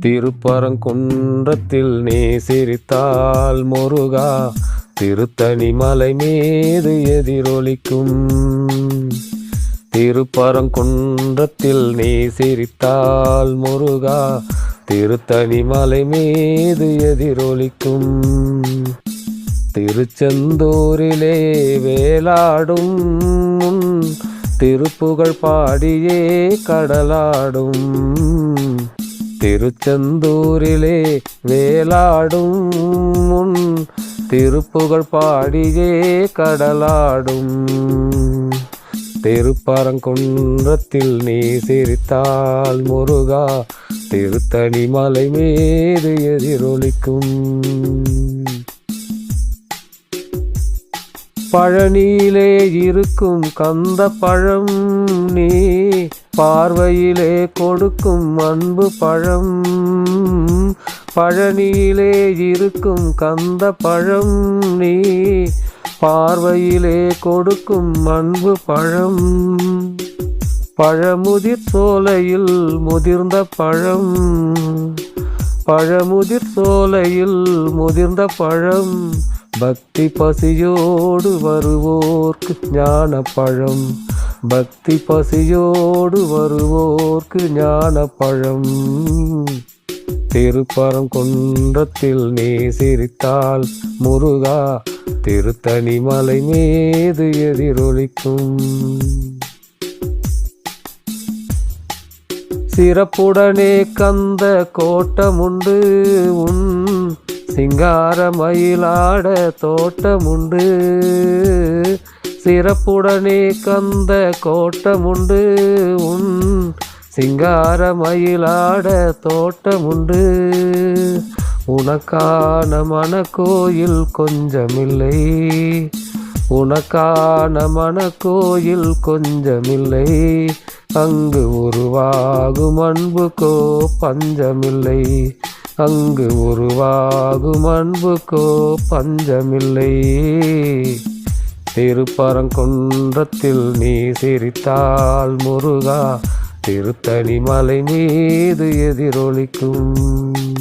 திருப்பரங்குன்றத்தில் நீ சிரித்தால் முருகா திருத்தணி மலை மீது எதிரொலிக்கும். திருப்பரங்குன்றத்தில் நீ சிரித்தால் முருகா திருத்தணி மலை மீது எதிரொலிக்கும். திருச்செந்தூரிலே வேலாடும் திருப்புகழ் பாடியே கடலாடும். திருச்செந்தூரிலே வேலாடும் திருப்புகழ் பாடியே கடலாடும். திருப்பரங்குன்றத்தில் நீ சிரித்தால் முருகா திருத்தணி மலை மீது எதிரொலிக்கும். பழனியிலே இருக்கும் கந்த பழம் நீ பார்வையிலே கொடுக்கும் அன்பு பழம். பழனியிலே இருக்கும் கந்த பழம் நீ பார்வையிலே கொடுக்கும் அன்பு பழம். பழமுதிர் சோலையில் முதிர்ந்த பழம். பழமுதிர் சோலையில் முதிர்ந்த பழம். பக்தி பசியோடு வருவோர்க்கு ஞான பழம். பக்தி பசியோடு வருவோர்க்கு ஞான பழம். திருப்பரங்குன்றத்தில் நீ சிரித்தால் முருகா திருத்தணி மலை மீது எதிரொலிக்கும். சிறப்புடனே கந்த கோட்டமுண்டு உன் சிங்கார மயிலாட தோட்டமுண்டு. சிறப்புடனே கந்த கோட்டமுண்டு உன் சிங்கார மயிலாட தோட்டமுண்டு. உனக்கான மனக்கோயில் கொஞ்சமில்லை. உனக்கான மனக்கோயில் கொஞ்சமில்லை. அங்கு உருவாகும் அன்புக்கோ பஞ்சமில்லை. அங்கு உருவாகும் அன்புக்கோ பஞ்சமில்லை. திருப்பரங்குன்றத்தில் நீ சிரித்தால் முருகா திருத்தணி மலை மீது எதிரொலிக்கும்.